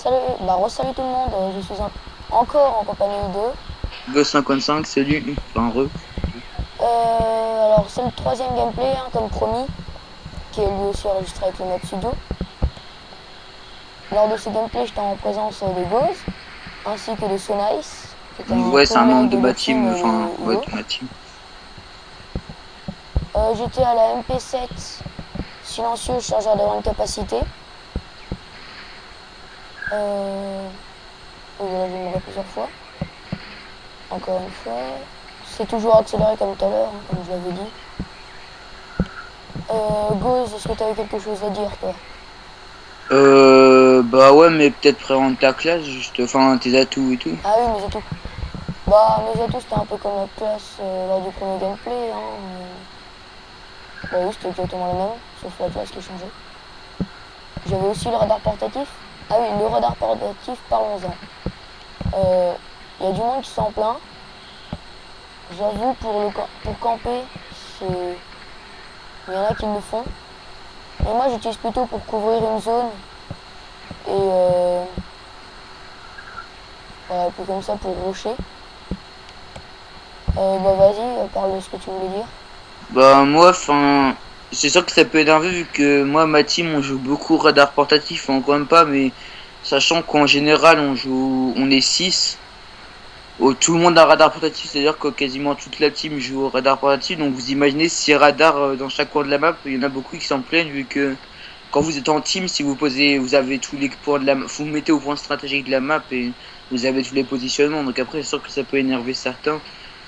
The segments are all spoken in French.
Salut tout le monde, je suis encore en compagnie de... Go55, salut, enfin re. alors c'est le troisième gameplay, hein, comme promis, qui est lui aussi enregistré avec le mode studio. Lors de ce gameplay, j'étais en présence de Goz, ainsi que de Sonice, qui était un Ouais, c'est un membre collègue de de ma team team, enfin, de ouais, Hugo. de ma team. J'étais à la MP7, silencieux, chargeur de grande capacité. Et voilà, je vais mourir plusieurs fois. Encore une fois. C'est toujours accéléré comme tout à l'heure, hein, comme je l'avais dit. Goz, est-ce que tu avais quelque chose à dire, toi? Bah ouais, mais peut-être présente ta classe, juste, enfin, tes atouts et tout. Ah oui, mes atouts. Bah, mes atouts, c'était un peu comme la classe lors du premier gameplay. Hein. Bah oui, c'était exactement la même, sauf la classe qui changeait. J'avais aussi le radar portatif. Ah oui, le radar portatif, parlons-en. Il y a du monde qui s'en plaint. J'avoue, pour camper, c'est... il y en a qui le font. Mais moi, j'utilise plutôt pour couvrir une zone. Et voilà, puis comme ça, pour rocher. Bah vas-y, parle de ce que tu voulais dire. Bah moi, enfin, c'est sûr que ça peut énerver vu que moi, ma team, on joue beaucoup radar portatif, enfin, quand même pas, mais sachant qu'en général, on est 6. Tout le monde a un radar portatif, c'est-à-dire que quasiment toute la team joue au radar portatif. Donc vous imaginez 6 radars dans chaque coin de la map, il y en a beaucoup qui s'en plaignent vu que quand vous êtes en team, si vous posez, vous avez tous les points de la map, vous mettez au point stratégique de la map et vous avez tous les positionnements. Donc après, c'est sûr que ça peut énerver certains.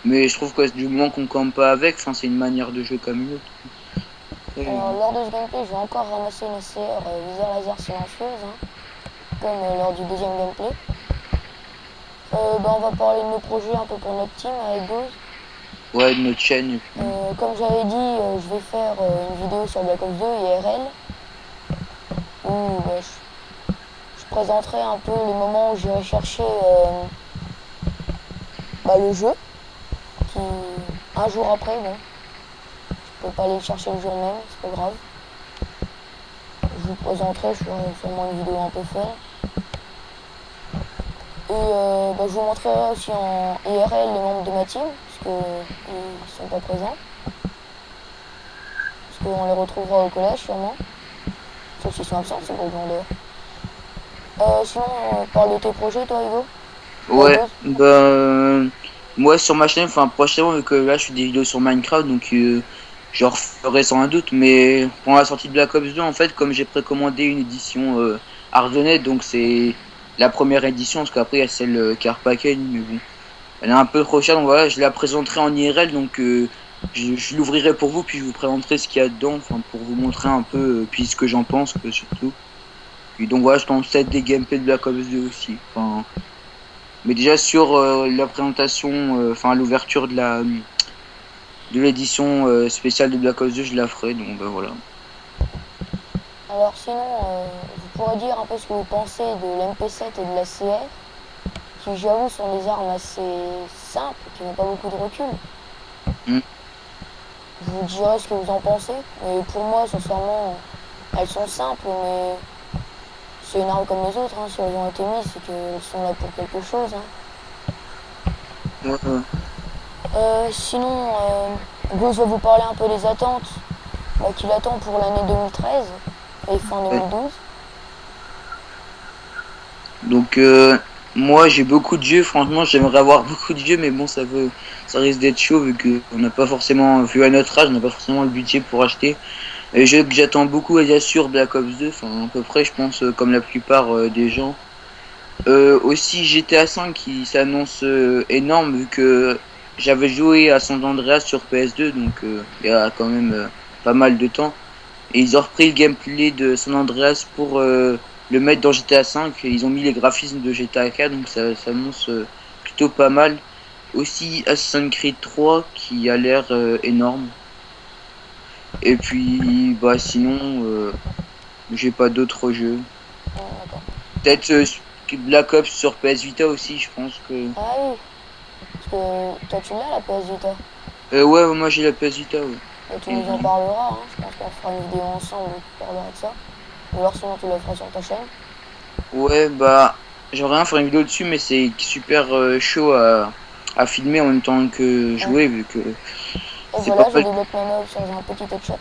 Mais je trouve que du moment qu'on campe pas avec, enfin, c'est une manière de jouer comme une autre. Après, Alors, lors de ce gameplay, je vais encore ramasser une SCR viseur laser silencieuse, hein, comme lors du deuxième gameplay. On va parler de nos projets un peu pour notre team avec Goose. ouais, notre chaîne. Et puis... Comme j'avais dit, je vais faire une vidéo sur Black Ops 2 IRL où je présenterai un peu les moments où j'irai chercher le jeu, qui un jour après, bon, je peux pas aller le chercher le jour même, c'est pas grave. Je vous présenterai, je ferai sûrement une vidéo un peu fun. Et je vous montrerai aussi en IRL les membres de ma team, parce qu'ils sont pas présents. Parce qu'on les retrouvera au collège sûrement. Sauf s'ils sont absents, c'est pour grandeur. Sinon, parle de tes projets, toi, Hugo. Ouais, Gauze. moi sur ma chaîne, enfin prochainement, vu que là je fais des vidéos sur Minecraft, donc je referai sans doute. Mais pour la sortie de Black Ops 2, en fait, comme j'ai précommandé une édition Ardennais, donc c'est la première édition, parce qu'après il y a celle Car Package, mais bon, elle est un peu trop chère, donc voilà, je la présenterai en IRL, donc je l'ouvrirai pour vous, puis je vous présenterai ce qu'il y a dedans, enfin pour vous montrer un peu, puis ce que j'en pense, surtout. Puis donc voilà, je pense peut-être des gameplays de Black Ops 2 aussi. Enfin, mais déjà sur la présentation, enfin l'ouverture de l'édition spéciale de Black Ops 2, je la ferai, donc ben voilà. Alors sinon, vous pourrez dire un peu ce que vous pensez de l'MP7 et de la CR, qui j'avoue sont des armes assez simples, qui n'ont pas beaucoup de recul. Mm. Vous direz ce que vous en pensez. Et pour moi, sincèrement, elles sont simples, mais c'est une arme comme les autres. Hein. Si elles ont été mises, c'est qu'elles sont là pour quelque chose. Hein. Ouais, ouais. Sinon, Gauze va vous parler un peu des attentes qu'il attend pour l'année 2013 et fin Ouais. 2012. Donc moi j'ai beaucoup de jeux, franchement j'aimerais avoir beaucoup de jeux, mais bon ça risque d'être chaud vu qu'on n'a pas forcément, vu à notre âge, on n'a pas forcément le budget pour acheter. Et jeux que j'attends beaucoup, et bien sûr Black Ops 2, enfin à peu près je pense comme la plupart des gens. Aussi GTA 5 qui s'annonce énorme vu que j'avais joué à San Andreas sur PS2 donc il y a quand même pas mal de temps et ils ont repris le gameplay de San Andreas pour le mettre dans GTA 5 et ils ont mis les graphismes de GTA 4 donc ça s'annonce plutôt pas mal. Aussi Assassin's Creed 3 qui a l'air énorme et puis bah sinon j'ai pas d'autres jeux. D'accord. Peut-être Black Ops sur PS Vita aussi je pense que Ah oui, parce que toi tu l'as la PS Vita. Ouais, moi j'ai la PS Vita, ouais. Et tu Et nous en parleras, hein. Je pense qu'on fera une vidéo ensemble où tu parleras de ça. Ou alors sinon tu la feras sur ta chaîne. Ouais, bah, j'aimerais bien faire une vidéo dessus, mais c'est super chaud à filmer en même temps que Mm. jouer, vu que Et c'est pas voilà, je mal. débloque ma map sur un petit headshot.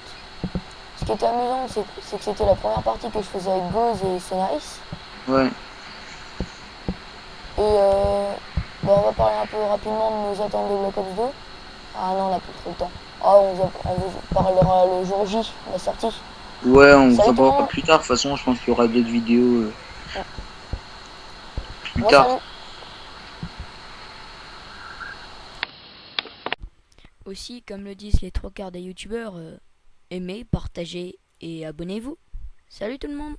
Ce qui était amusant, c'est que c'était la première partie que je faisais avec Goz et Senaris. Ouais. Et bah, on va parler un peu rapidement de nos attentes de Black Ops 2. Ah non, on n'a plus trop le temps. Ah, on vous parlera le jour J, la sortie. Ouais, on vous Salut en tout le parlera monde. plus tard. De toute façon, je pense qu'il y aura d'autres vidéos plus Bon, tard. salut. Aussi, comme le disent les trois quarts des youtubeurs, aimez, partagez et abonnez-vous. Salut tout le monde!